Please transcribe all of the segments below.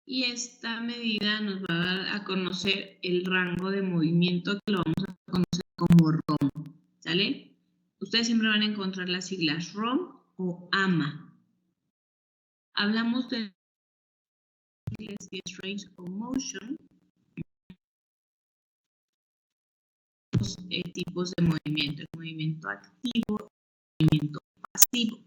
Y esta medida nos va a dar a conocer el rango de movimiento, que lo vamos a conocer como ROM, ¿sale? Ustedes siempre van a encontrar las siglas ROM o AMA. Hablamos de range of motion, dos tipos de movimiento, el movimiento activo y el movimiento pasivo.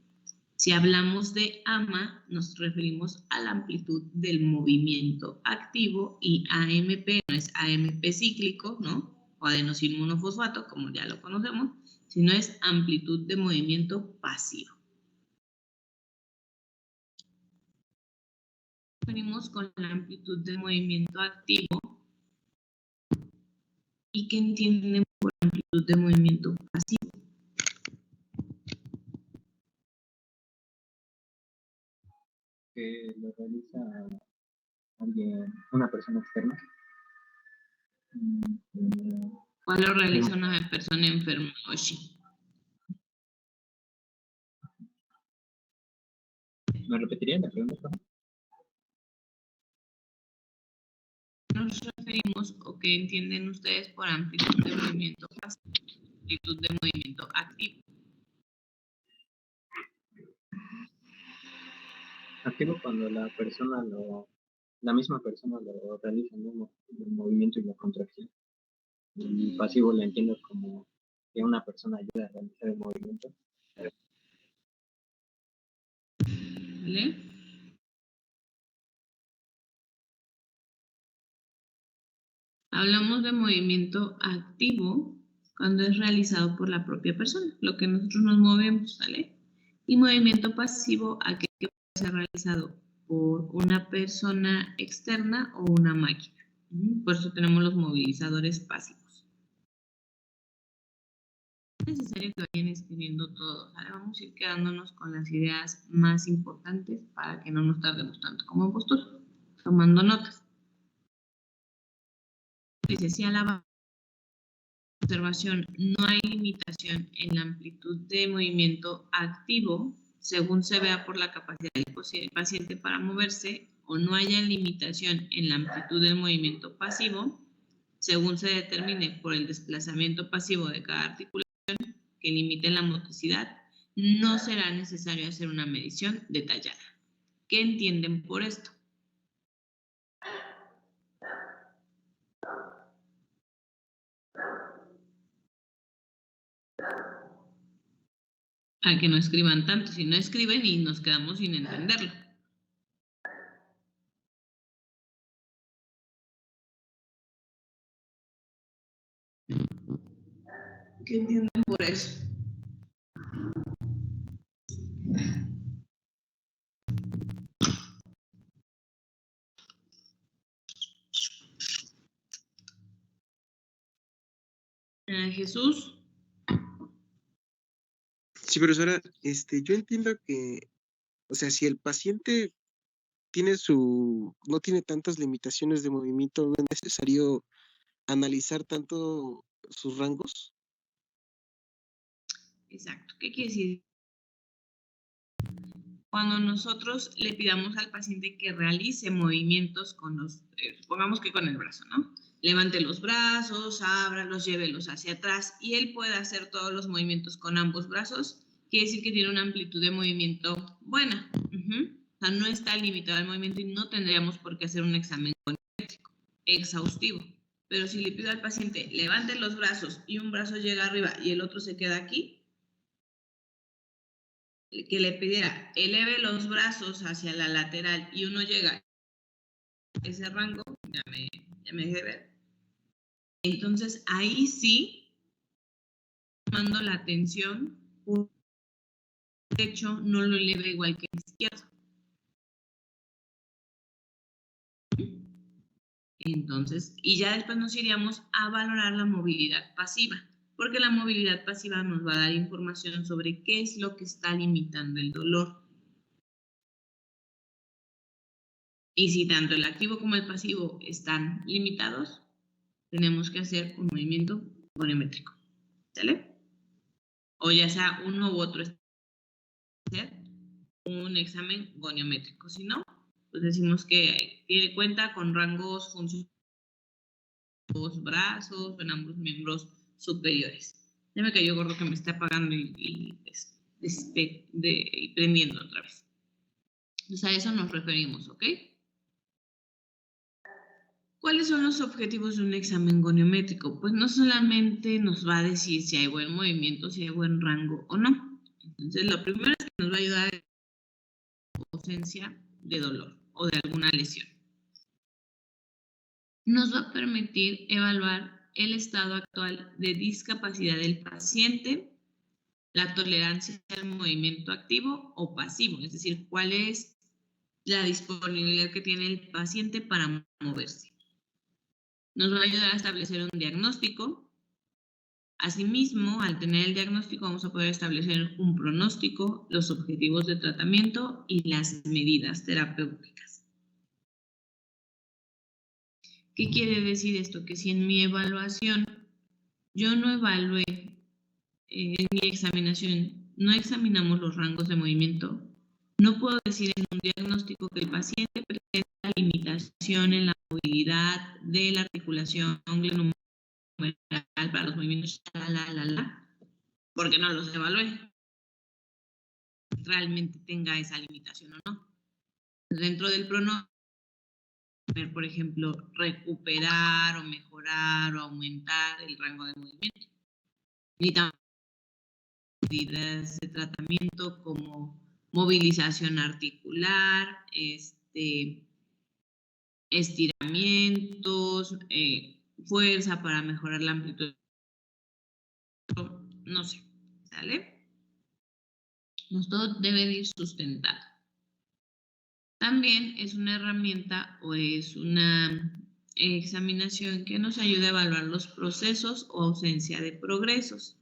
Si hablamos de AMA, nos referimos a la amplitud del movimiento activo, y AMP no es AMP cíclico, ¿no? O adenosín monofosfato, como ya lo conocemos, sino es amplitud de movimiento pasivo. Venimos con la amplitud de movimiento activo. ¿Y qué entienden por amplitud de movimiento pasivo? Que lo realiza alguien, una persona externa. ¿Cuál lo realiza una persona enferma, Oshi? ¿Me repetirían la pregunta? Nos referimos, o qué entienden ustedes por amplitud de movimiento pasivo, amplitud de movimiento activo. Activo cuando la misma persona lo realiza, ¿no? El movimiento y la contracción. Y pasivo lo entiendo como que una persona ayuda a realizar el movimiento. ¿Vale? Hablamos de movimiento activo cuando es realizado por la propia persona, lo que nosotros nos movemos, ¿vale? Y movimiento pasivo, aquel que puede ser realizado por una persona externa o una máquina. Por eso tenemos los movilizadores pasivos. Es necesario que vayan escribiendo todo, ¿vale? Vamos a ir quedándonos con las ideas más importantes para que no nos tardemos tanto como en postura, tomando notas. Dice, si a la observación no hay limitación en la amplitud de movimiento activo, según se vea por la capacidad del paciente para moverse, o no haya limitación en la amplitud del movimiento pasivo, según se determine por el desplazamiento pasivo de cada articulación que limite la motricidad, no será necesario hacer una medición detallada. ¿Qué entienden por esto? A que no escriban tanto, si no escriben y nos quedamos sin entenderlo. ¿Qué entienden por eso? Jesús. Sí, profesora, yo entiendo que, o sea, si el paciente no tiene tantas limitaciones de movimiento, no es necesario analizar tanto sus rangos. Exacto. ¿Qué quiere decir? Cuando nosotros le pidamos al paciente que realice movimientos con los, supongamos que con el brazo, ¿no? Levante los brazos, ábralos, llévelos hacia atrás, y él puede hacer todos los movimientos con ambos brazos, quiere decir que tiene una amplitud de movimiento buena. O sea, no está limitado al movimiento y no tendríamos por qué hacer un examen exhaustivo. Pero si le pido al paciente, levante los brazos y un brazo llega arriba y el otro se queda aquí, que le pidiera, eleve los brazos hacia la lateral y uno llega a ese rango, ya me dejé ver. Entonces, ahí sí, tomando la atención, por derecho no lo eleve igual que el izquierdo. Entonces, y ya después nos iríamos a valorar la movilidad pasiva, porque la movilidad pasiva nos va a dar información sobre qué es lo que está limitando el dolor. Y si tanto el activo como el pasivo están limitados, tenemos que hacer un movimiento goniométrico, ¿sale? O ya sea uno u otro, hacer un examen goniométrico. Si no, pues decimos que cuenta con rangos funcionales en los brazos o en ambos miembros superiores. Ya me cayó gordo que me está apagando y prendiendo otra vez. Entonces a eso nos referimos, ¿ok? ¿Cuáles son los objetivos de un examen goniométrico? Pues no solamente nos va a decir si hay buen movimiento, si hay buen rango o no. Entonces lo primero es que nos va a ayudar a la ausencia de dolor o de alguna lesión. Nos va a permitir evaluar el estado actual de discapacidad del paciente, la tolerancia al movimiento activo o pasivo, es decir, cuál es la disponibilidad que tiene el paciente para moverse. Nos va a ayudar a establecer un diagnóstico. Asimismo, al tener el diagnóstico vamos a poder establecer un pronóstico, los objetivos de tratamiento y las medidas terapéuticas. ¿Qué quiere decir esto? Que si en mi evaluación yo no evalué, en mi examinación no examinamos los rangos de movimiento, no puedo decir en un diagnóstico que el paciente presenta limitación en la movilidad de la articulación glenohumeral para los movimientos, porque no los evalué. Realmente tenga esa limitación o no. Dentro del pronóstico, por ejemplo, recuperar o mejorar o aumentar el rango de movimiento. Ni tampoco medidas de tratamiento como movilización articular, estiramientos, fuerza para mejorar la amplitud, no sé, ¿sale? Todo debe de ir sustentado. También es una herramienta o es una examinación que nos ayuda a evaluar los procesos o ausencia de progresos.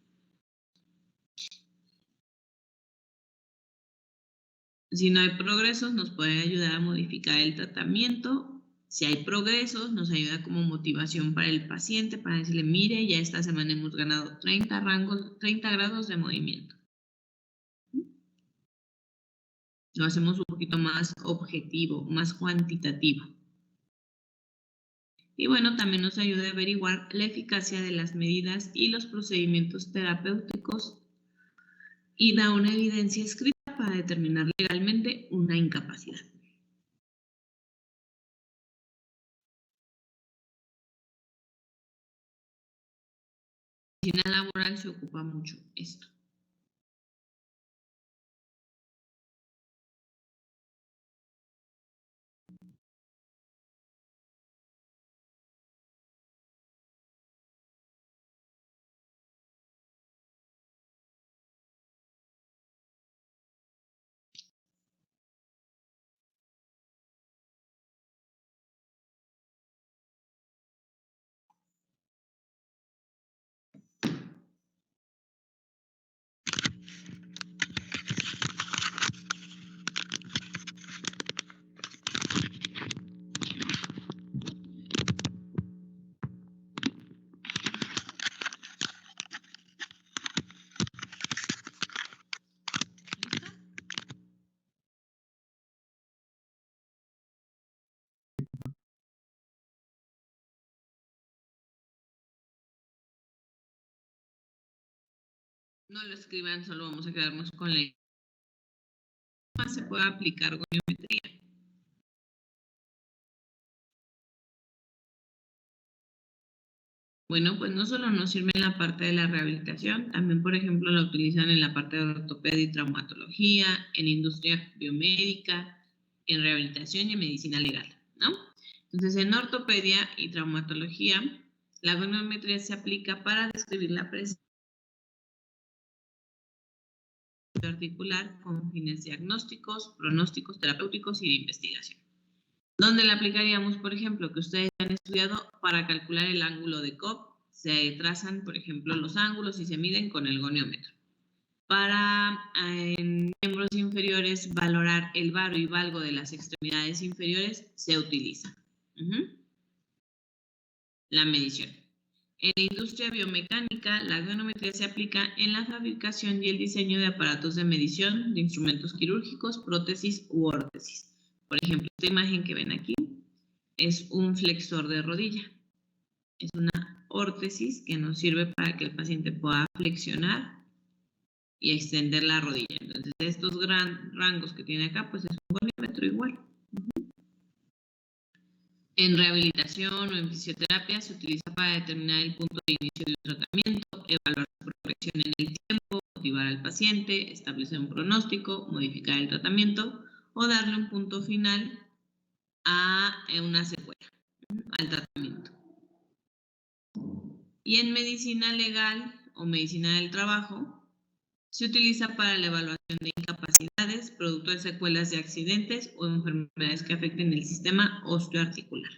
Si no hay progresos, nos puede ayudar a modificar el tratamiento. Si hay progresos, nos ayuda como motivación para el paciente, para decirle, mire, ya esta semana hemos ganado 30 grados de movimiento. Lo hacemos un poquito más objetivo, más cuantitativo. Y bueno, también nos ayuda a averiguar la eficacia de las medidas y los procedimientos terapéuticos y da una evidencia escrita para determinar legalmente una incapacidad. En la medicina laboral se ocupa mucho esto. No lo escriban, solo vamos a quedarnos con la idea. Se puede aplicar goniometría. Bueno, pues no solo nos sirve en la parte de la rehabilitación, también, por ejemplo, la utilizan en la parte de ortopedia y traumatología, en industria biomédica, en rehabilitación y en medicina legal, ¿no? Entonces, en ortopedia y traumatología, la goniometría se aplica para describir la presencia articular con fines diagnósticos, pronósticos, terapéuticos y de investigación. ¿Dónde la aplicaríamos? Por ejemplo, que ustedes han estudiado para calcular el ángulo de Cobb, se trazan, por ejemplo, los ángulos y se miden con el goniómetro. Para en miembros inferiores valorar el varo y valgo de las extremidades inferiores se utiliza la medición. En la industria biomecánica, la goniometría se aplica en la fabricación y el diseño de aparatos de medición, de instrumentos quirúrgicos, prótesis u órtesis. Por ejemplo, esta imagen que ven aquí es un flexor de rodilla. Es una órtesis que nos sirve para que el paciente pueda flexionar y extender la rodilla. Entonces, estos rangos que tiene acá, pues es un goniómetro igual. En rehabilitación o en fisioterapia se utiliza para determinar el punto de inicio de un tratamiento, evaluar su progresión en el tiempo, motivar al paciente, establecer un pronóstico, modificar el tratamiento o darle un punto final a una secuela, al tratamiento. Y en medicina legal o medicina del trabajo se utiliza para la evaluación de incapacidades, producto de secuelas de accidentes o enfermedades que afecten el sistema osteoarticular.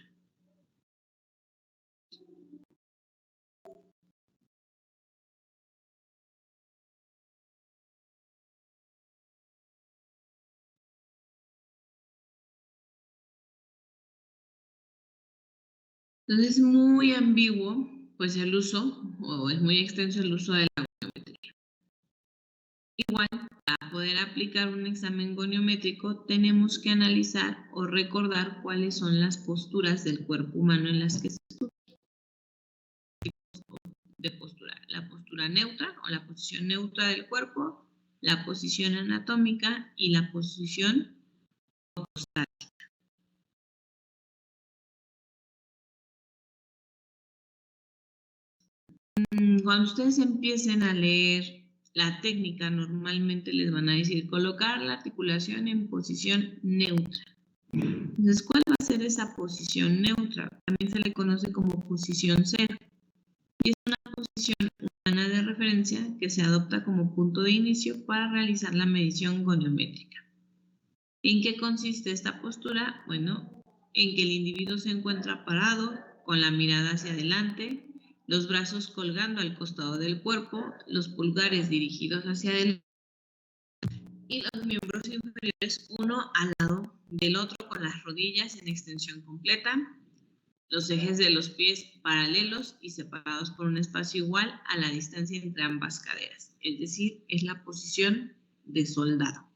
Entonces es muy ambiguo, pues el uso, o es muy extenso el uso de la goniometría. Igual, para poder aplicar un examen goniométrico, tenemos que analizar o recordar cuáles son las posturas del cuerpo humano en las que se estudia. De postura, la postura neutra o la posición neutra del cuerpo, la posición anatómica y la posición ortostática. Cuando ustedes empiecen a leer la técnica, normalmente les van a decir colocar la articulación en posición neutra. Entonces, ¿cuál va a ser esa posición neutra? También se le conoce como posición cero. Y es una posición humana de referencia que se adopta como punto de inicio para realizar la medición goniométrica. ¿En qué consiste esta postura? Bueno, en que el individuo se encuentra parado, con la mirada hacia adelante, los brazos colgando al costado del cuerpo, los pulgares dirigidos hacia adelante y los miembros inferiores uno al lado del otro con las rodillas en extensión completa, los ejes de los pies paralelos y separados por un espacio igual a la distancia entre ambas caderas. Es decir, es la posición de soldado.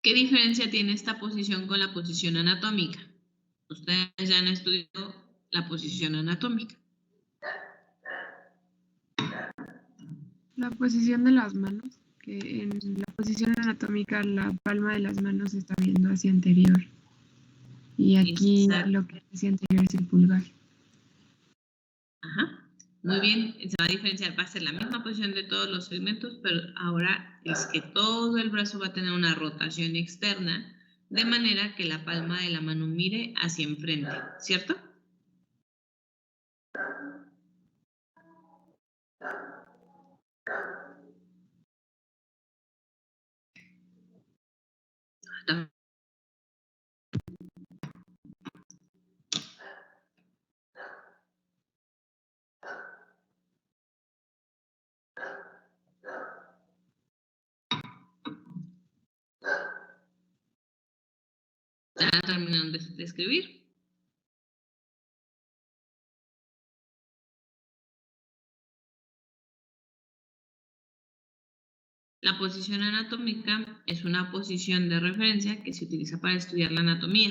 ¿Qué diferencia tiene esta posición con la posición anatómica? Ustedes ya han estudiado la posición anatómica. La posición de las manos, que en la posición anatómica la palma de las manos se está viendo hacia anterior. Y aquí lo que es hacia anterior es el pulgar. Ajá. Muy bien, se va a diferenciar, va a ser la misma posición de todos los segmentos, pero ahora es que todo el brazo va a tener una rotación externa, de manera que la palma de la mano mire hacia enfrente, ¿cierto? ¿Ya terminaron de escribir? La posición anatómica es una posición de referencia que se utiliza para estudiar la anatomía.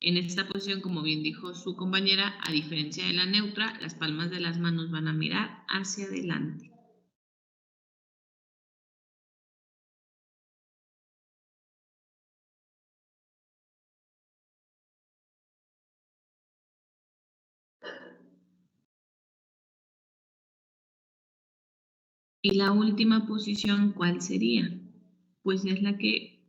En esta posición, como bien dijo su compañera, a diferencia de la neutra, las palmas de las manos van a mirar hacia adelante. Y la última posición, ¿cuál sería? Pues es la que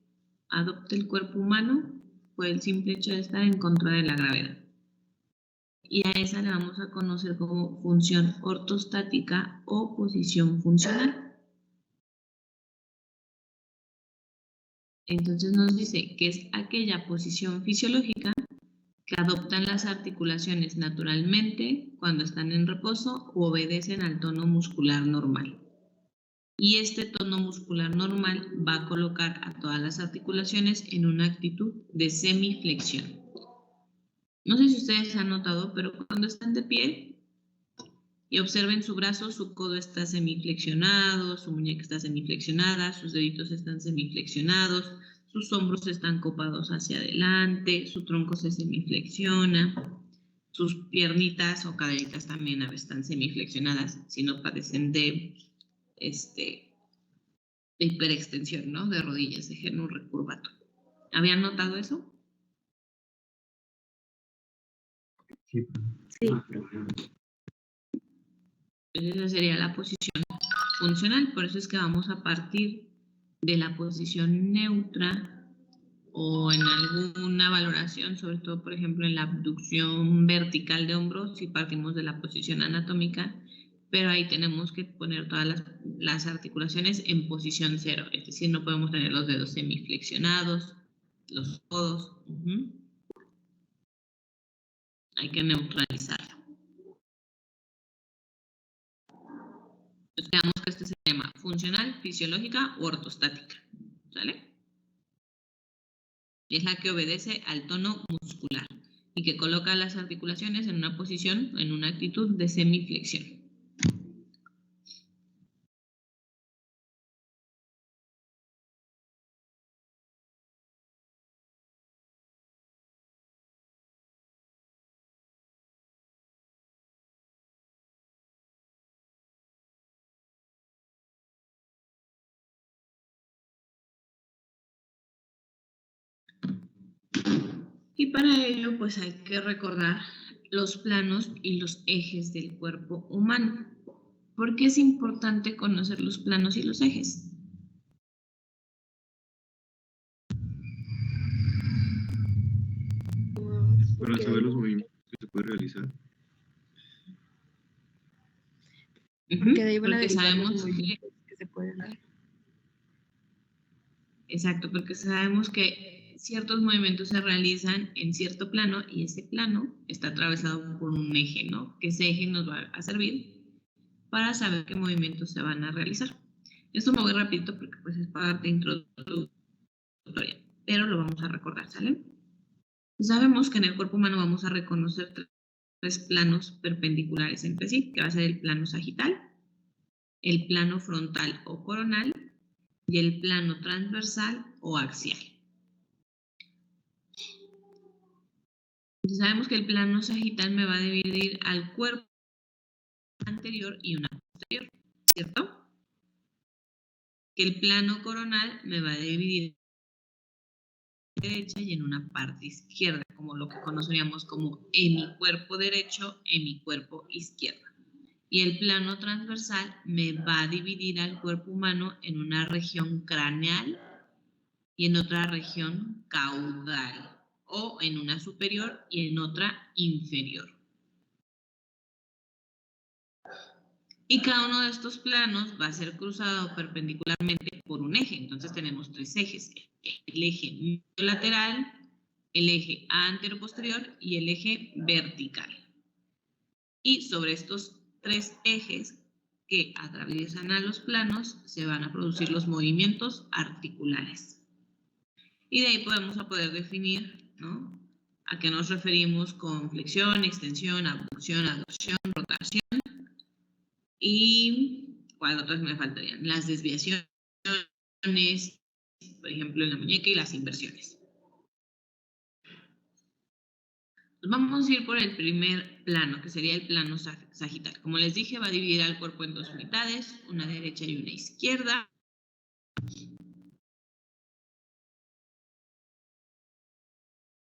adopta el cuerpo humano por el simple hecho de estar en contra de la gravedad. Y a esa la vamos a conocer como función ortostática o posición funcional. Entonces nos dice que es aquella posición fisiológica que adoptan las articulaciones naturalmente cuando están en reposo u obedecen al tono muscular normal. Y este tono muscular normal va a colocar a todas las articulaciones en una actitud de semiflexión. No sé si ustedes han notado, pero cuando están de pie, Y observen su brazo, su codo está semiflexionado, su muñeca está semiflexionada, sus deditos están semiflexionados, sus hombros están copados hacia adelante, su tronco se semiflexiona, sus piernitas o caderitas también están semiflexionadas si no padecen de hiperextensión, ¿no? De rodillas, de género recurvato. ¿Habían notado eso? Sí. Esa sería la posición funcional, por eso es que vamos a partir de la posición neutra o en alguna valoración, sobre todo, por ejemplo, en la abducción vertical de hombros, si partimos de la posición anatómica, pero ahí tenemos que poner todas las articulaciones en posición cero, es decir, no podemos tener los dedos semiflexionados, los codos. Hay que neutralizarlo. Entonces, veamos que este se llama funcional, fisiológica o ortostática. ¿Sale? Es la que obedece al tono muscular y que coloca las articulaciones en una posición, en una actitud de semiflexión. Y para ello, pues hay que recordar los planos y los ejes del cuerpo humano. ¿Por qué es importante conocer los planos y los ejes? Para saber los movimientos que se puede realizar. Porque de ahí van a Porque derivar los sabemos movimientos que se pueden dar. Exacto, porque sabemos que ciertos movimientos se realizan en cierto plano y ese plano está atravesado por un eje, ¿no? Que ese eje nos va a servir para saber qué movimientos se van a realizar. Esto me voy rapidito porque pues es parte introductoria, pero lo vamos a recordar, ¿sale? Sabemos que en el cuerpo humano vamos a reconocer tres planos perpendiculares entre sí, que va a ser el plano sagital, el plano frontal o coronal y el plano transversal o axial. Entonces sabemos que el plano sagital me va a dividir al cuerpo anterior y una posterior, ¿cierto? Que el plano coronal me va a dividir en derecha y en una parte izquierda, como lo que conoceríamos como hemicuerpo derecho, hemicuerpo izquierdo. Y el plano transversal me va a dividir al cuerpo humano en una región craneal y en otra región caudal, o en una superior y en otra inferior. Y cada uno de estos planos va a ser cruzado perpendicularmente por un eje. Entonces tenemos tres ejes: el eje lateral, el eje anteroposterior y el eje vertical. Y sobre estos tres ejes que atraviesan a los planos se van a producir los movimientos articulares. Y de ahí podemos poder definir, ¿no?, a qué nos referimos con flexión, extensión, abducción, aducción, rotación. Y ¿cuál otras me faltarían? Las desviaciones, por ejemplo, en la muñeca, y las inversiones. Vamos a ir por el primer plano, que sería el plano sagital. Como les dije, va a dividir al cuerpo en dos mitades, una derecha y una izquierda.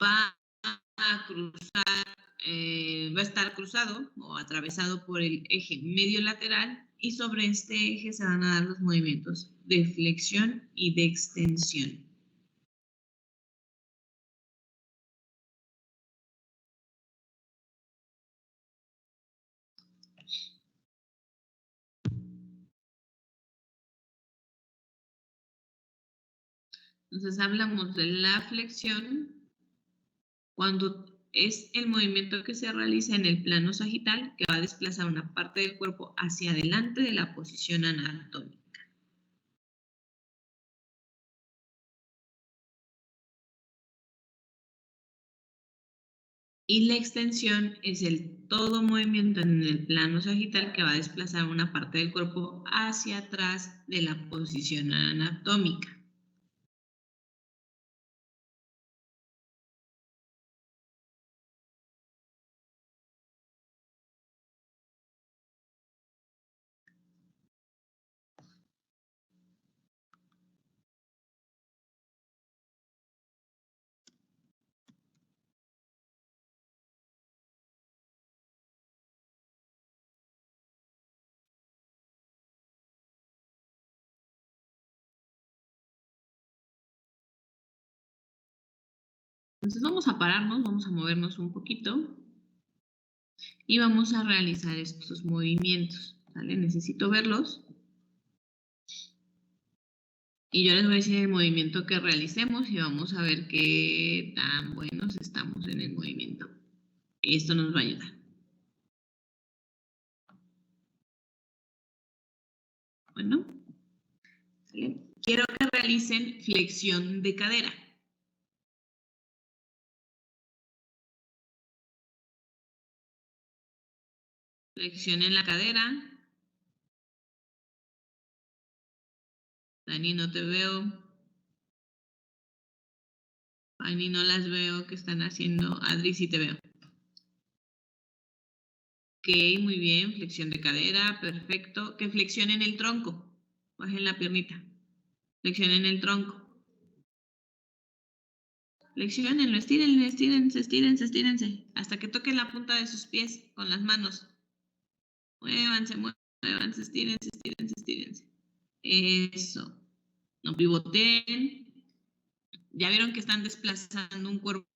Va a cruzar, va a estar cruzado o atravesado por el eje medio lateral, y sobre este eje se van a dar los movimientos de flexión y de extensión. Entonces hablamos de la flexión cuando es el movimiento que se realiza en el plano sagital, que va a desplazar una parte del cuerpo hacia adelante de la posición anatómica. Y la extensión es el todo movimiento en el plano sagital que va a desplazar una parte del cuerpo hacia atrás de la posición anatómica. Entonces vamos a pararnos, vamos a movernos un poquito y vamos a realizar estos movimientos, ¿vale? Necesito verlos. Y yo les voy a decir el movimiento que realicemos y vamos a ver qué tan buenos estamos en el movimiento. Esto nos va a ayudar. Bueno, ¿sale? Quiero que realicen flexión de cadera. Flexionen la cadera. Dani, no te veo. Dani, no las veo. ¿Qué están haciendo? Adri, sí te veo. Ok, muy bien. Flexión de cadera. Perfecto. Que flexionen el tronco. Bajen la piernita. Flexionen el tronco. Flexionenlo, estírenlo, estírense, estírense, estírense. Hasta que toquen la punta de sus pies con las manos. Muévanse, muévanse, estírense, estírense, estírense. Eso. No pivoteen. Ya vieron que están desplazando un cuerpo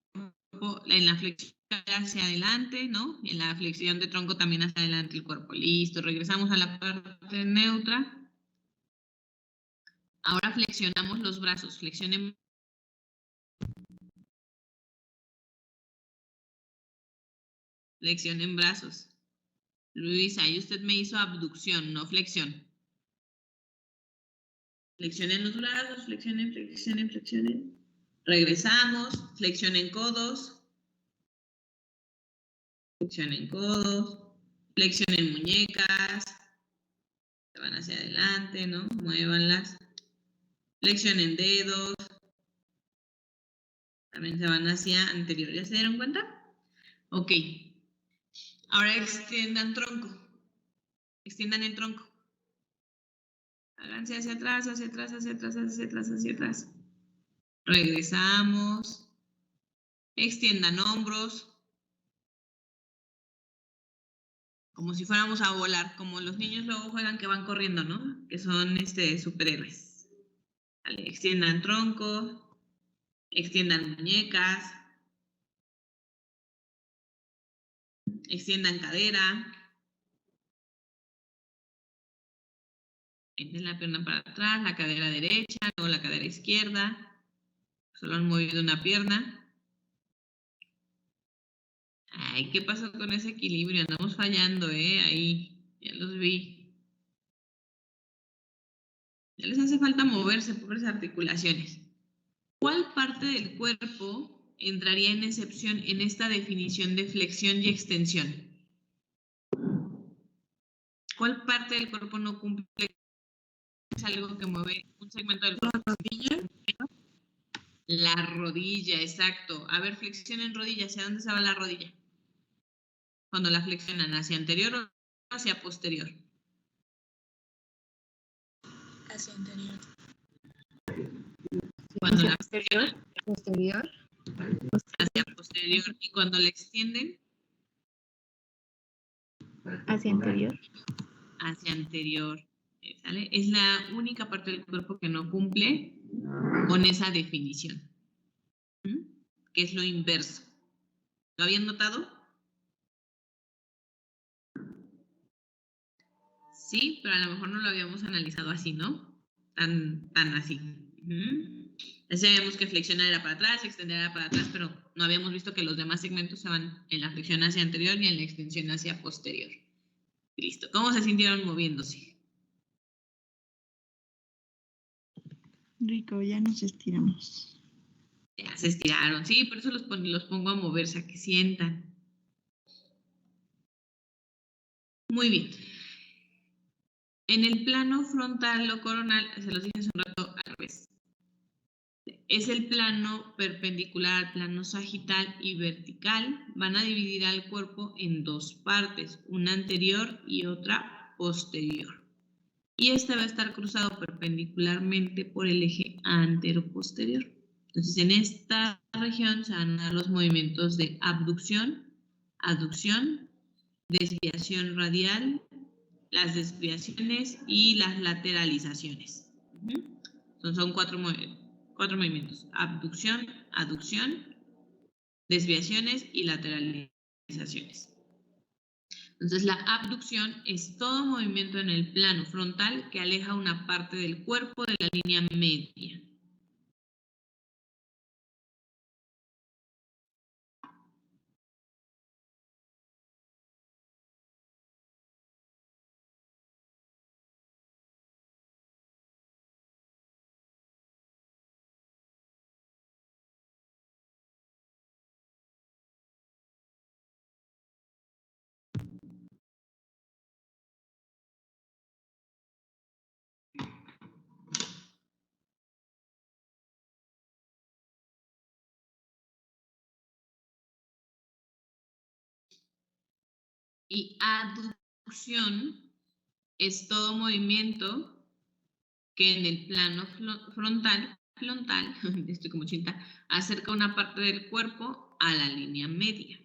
en la flexión hacia adelante, ¿no? Y en la flexión de tronco también hacia adelante el cuerpo. Listo, regresamos a la parte neutra. Ahora flexionamos los brazos. Flexionen. Flexionen brazos. Luisa, y usted me hizo abducción, no flexión. Flexionen los brazos, flexionen, flexionen, flexionen. Regresamos, flexionen codos. Flexionen codos. Flexionen muñecas. Se van hacia adelante, ¿no? Muévanlas. Flexionen dedos. También se van hacia anterior. ¿Ya se dieron cuenta? Ok. Ahora extiendan tronco. Extiendan el tronco. Háganse hacia atrás, hacia atrás, hacia atrás, hacia atrás, hacia atrás. Regresamos. Extiendan hombros. Como si fuéramos a volar, como los niños luego juegan que van corriendo, ¿no? Que son superhéroes. Vale, extiendan tronco, extiendan muñecas, extiendan cadera, extienden la pierna para atrás, la cadera derecha, luego la cadera izquierda. Solo han movido una pierna. Ay, ¿qué pasó con ese equilibrio? Andamos fallando, ahí, ya los vi. Ya les hace falta moverse, pobres articulaciones. ¿Cuál parte del cuerpo entraría en excepción en esta definición de flexión y extensión? ¿Cuál parte del cuerpo no cumple? Es algo que mueve un segmento del cuerpo. ¿La rodilla? La rodilla, exacto. A ver, flexionen rodilla. ¿Hacia dónde se va la rodilla? Cuando la flexionan, ¿hacia anterior o hacia posterior? Hacia anterior. Cuando la posterior. Posterior. hacia posterior. ¿Y cuando la extienden? Hacia anterior. Hacia anterior. ¿Sale? Es la única parte del cuerpo que no cumple con esa definición. Que es lo inverso. ¿Lo habían notado? Sí, pero a lo mejor no lo habíamos analizado así, ¿no? Tan así. Ya sabíamos que flexionar era para atrás, extender era para atrás, pero no habíamos visto que los demás segmentos se van en la flexión hacia anterior y en la extensión hacia posterior. Listo. ¿Cómo se sintieron moviéndose? Rico, ya nos estiramos. Ya se estiraron. Sí, por eso los pongo a moverse, a que sientan. Muy bien. En el plano frontal o coronal, se los dije hace un rato al revés. Es el plano perpendicular al plano sagital y vertical. Van a dividir al cuerpo en dos partes, una anterior y otra posterior. Y este va a estar cruzado perpendicularmente por el eje antero-posterior. Entonces, en esta región se van a dar los movimientos de abducción, aducción, desviación radial, las desviaciones y las lateralizaciones. Entonces, son cuatro movimientos: abducción, aducción, desviaciones y lateralizaciones. Entonces, la abducción es todo movimiento en el plano frontal que aleja una parte del cuerpo de la línea media. Y aducción es todo movimiento que en el plano frontal, estoy como chinta, acerca una parte del cuerpo a la línea media.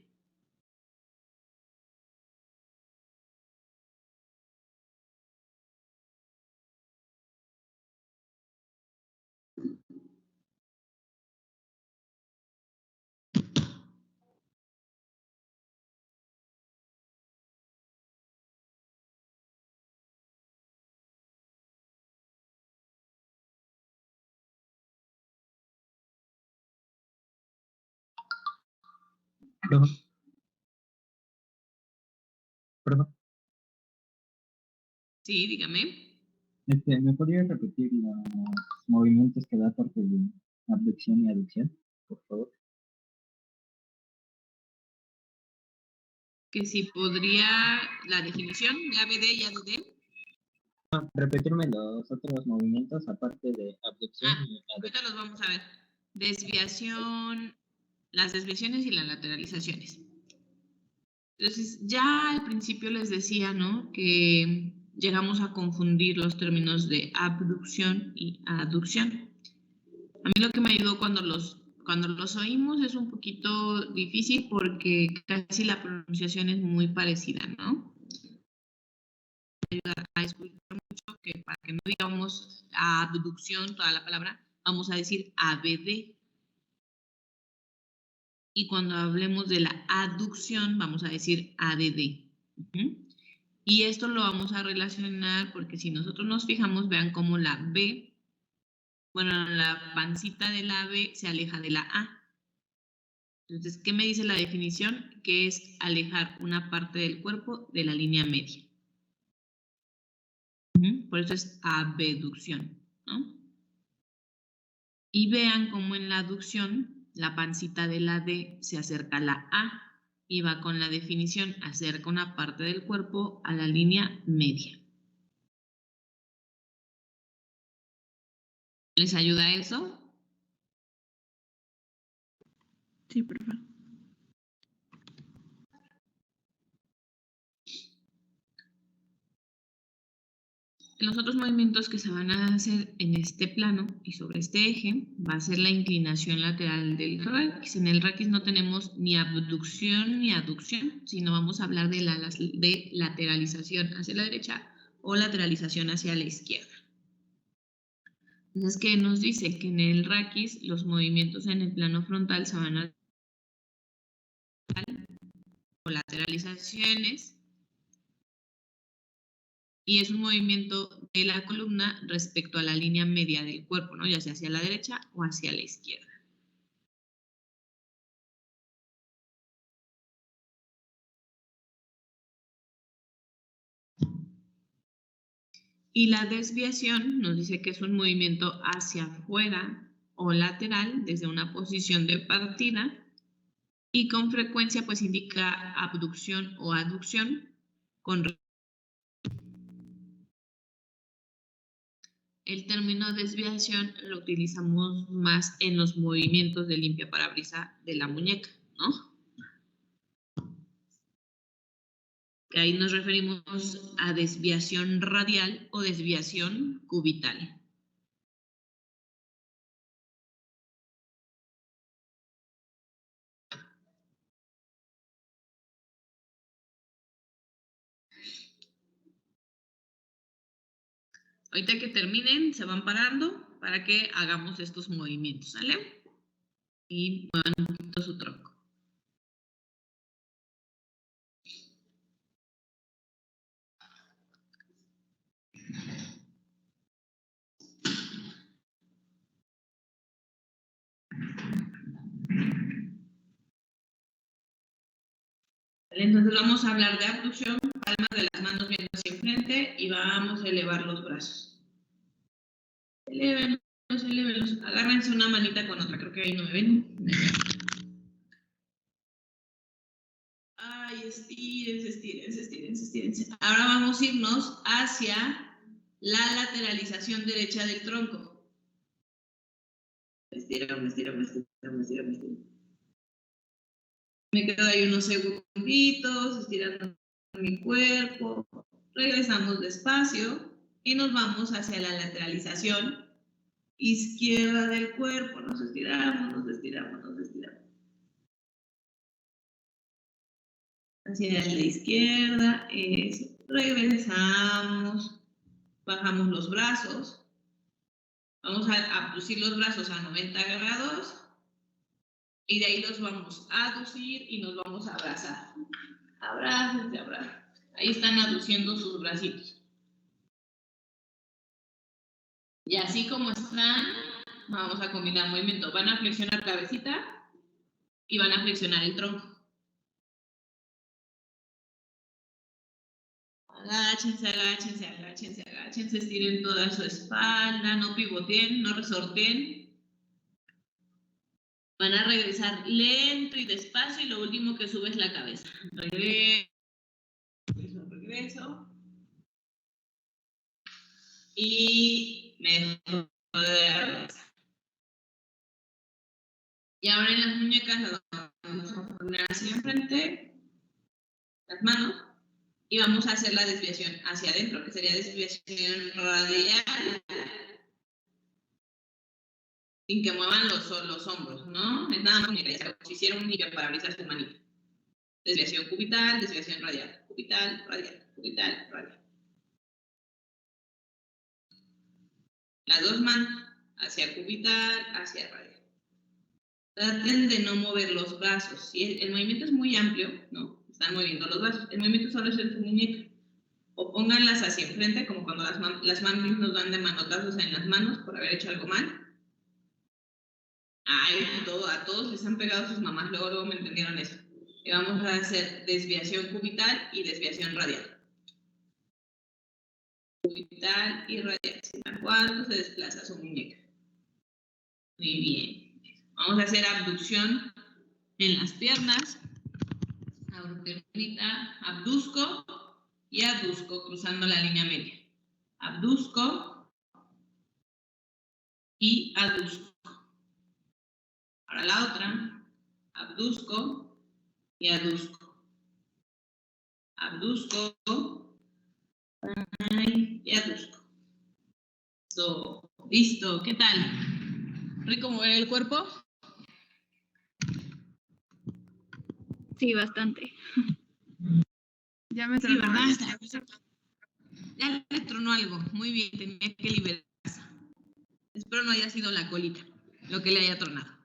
Perdón, Sí, dígame. ¿me podría repetir los movimientos que da parte de abducción y aducción, por favor? Que si podría la definición de ABD y ADD. Repetirme los otros movimientos aparte de abducción y Ahorita aducción. los vamos a ver. Desviación, las desviaciones y las lateralizaciones. Entonces, ya al principio les decía, ¿no?, que llegamos a confundir los términos de abducción y aducción. A mí lo que me ayudó cuando los oímos es un poquito difícil porque casi la pronunciación es muy parecida, ¿no? A escuchar mucho que para que no digamos abducción, toda la palabra, vamos a decir ABD. Y cuando hablemos de la aducción, vamos a decir ADD. Y esto lo vamos a relacionar porque si nosotros nos fijamos, vean cómo la B, bueno, la pancita de la B se aleja de la A. Entonces, ¿qué me dice la definición? Que es alejar una parte del cuerpo de la línea media. Por eso es abducción, ¿no? Y vean cómo en la aducción la pancita de la D se acerca a la A y va con la definición: acerca una parte del cuerpo a la línea media. ¿Les ayuda eso? Sí, por favor. Los otros movimientos que se van a hacer en este plano y sobre este eje va a ser la inclinación lateral del raquis. En el raquis no tenemos ni abducción ni aducción, sino vamos a hablar de lateralización hacia la derecha o lateralización hacia la izquierda. Entonces, ¿qué nos dice? Que en el raquis los movimientos en el plano frontal se van a o lateralizaciones, y es un movimiento de la columna respecto a la línea media del cuerpo, ¿no?, ya sea hacia la derecha o hacia la izquierda. Y la desviación nos dice que es un movimiento hacia afuera o lateral desde una posición de partida y con frecuencia pues indica abducción o aducción con el término desviación lo utilizamos más en los movimientos de limpiaparabrisas de la muñeca, ¿no? Que ahí nos referimos a desviación radial o desviación cubital. Ahorita que terminen, se van parando para que hagamos estos movimientos, ¿sale? Y muevan un poquito su tronco. Entonces vamos a hablar de abducción, palmas de las manos viendo hacia enfrente y vamos a elevar los brazos. Elévenlos, elévenlos. Agárrense una manita con otra, creo que ahí no me ven. Ay, estírense, estírense, estírense, estírense. Ahora vamos a irnos hacia la lateralización derecha del tronco. Estiramos, estiramos, estiramos, estiramos, estiramos. Me quedo ahí unos segunditos, estirando mi cuerpo. Regresamos despacio y nos vamos hacia la lateralización izquierda del cuerpo. Nos estiramos, nos estiramos, nos estiramos. Hacia la izquierda, eso. Regresamos, bajamos los brazos. Vamos a abducir los brazos a 90 grados. Y de ahí los vamos a aducir y nos vamos a abrazar. Abrácense, abrazan. Ahí están aduciendo sus bracitos. Y así como están, vamos a combinar movimiento. Van a flexionar cabecita y van a flexionar el tronco. Agáchense, agáchense, agáchense, agáchense. Estiren toda su espalda. No pivoteen, no resorteen. Van a regresar lento y despacio y lo último que sube es la cabeza. Regreso, regreso. Y me regreso. Y ahora en las muñecas las vamos a poner hacia enfrente, las manos, y vamos a hacer la desviación hacia adentro, que sería desviación radial. Sin que muevan los hombros, ¿no? Es nada más si hicieron un limpiaparabrisas su manita. Desviación cubital, desviación radial. Cubital, radial, cubital, radial. Las dos manos hacia cubital, hacia radial. Traten de no mover los brazos. Si el movimiento es muy amplio, ¿no? Están moviendo los brazos. El movimiento solo es en su muñeca. O pónganlas hacia enfrente, como cuando las manos nos dan de manotazos en las manos por haber hecho algo mal. Ay, a todos les han pegado sus mamás, luego me entendieron eso. Y vamos a hacer desviación cubital y desviación radial. Cubital y radial. ¿Cuánto se desplaza su muñeca? Muy bien. Vamos a hacer abducción en las piernas. Abduzco y aduzco, cruzando la línea media. Abduzco y aduzco. Ahora la otra, abduzco y aduzco. Abduzco y aduzco. So, listo, ¿qué tal? ¿Rico mover el cuerpo? Sí, bastante. Ya me Sí, tronó. ¿verdad? Ya le tronó algo. Muy bien, tenía que liberarse. Espero no haya sido la colita lo que le haya tronado.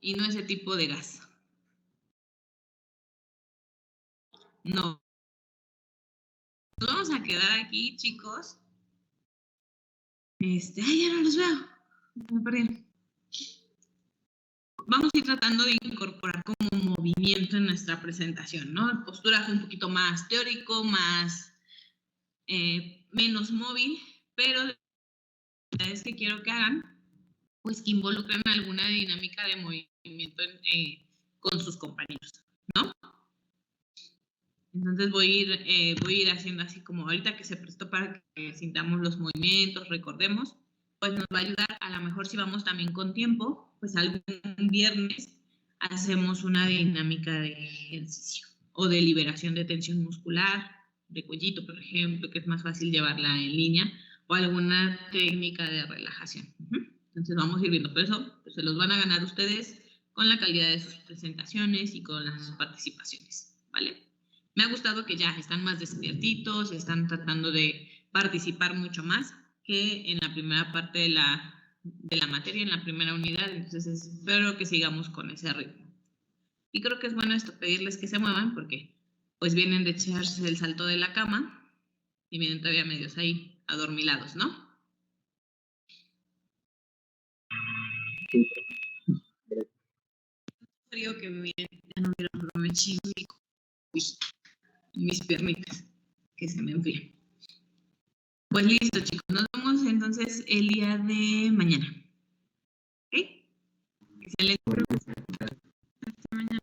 Y no ese tipo de gas. No. Nos vamos a quedar aquí, chicos. Ay, ya no los veo. Me perdí. Vamos a ir tratando de incorporar como movimiento en nuestra presentación, ¿no? Postura fue un poquito más teórico, más menos móvil, pero la verdad es que quiero que hagan pues que involucren alguna dinámica de movimiento con sus compañeros, ¿no? Entonces voy a ir haciendo así como ahorita que se prestó para que sintamos los movimientos, recordemos, pues nos va a ayudar, a lo mejor si vamos también con tiempo, pues algún viernes hacemos una dinámica de ejercicio o de liberación de tensión muscular, de cuellito, por ejemplo, que es más fácil llevarla en línea, o alguna técnica de relajación. Entonces vamos a ir viendo, pero eso pues, se los van a ganar ustedes con la calidad de sus presentaciones y con las participaciones, ¿vale? Me ha gustado que ya están más despiertitos, están tratando de participar mucho más que en la primera parte de la materia, en la primera unidad, entonces espero que sigamos con ese ritmo. Y creo que es bueno esto, pedirles que se muevan, porque pues vienen de echarse el salto de la cama y vienen todavía medios ahí, adormilados, ¿no? Sí. Creo que miren, ya no vieron, pero me chingo mis piernitas, que se me enfrían. Pues listo, chicos, nos vemos entonces el día de mañana. ¿Ok? Excelente. Hasta mañana.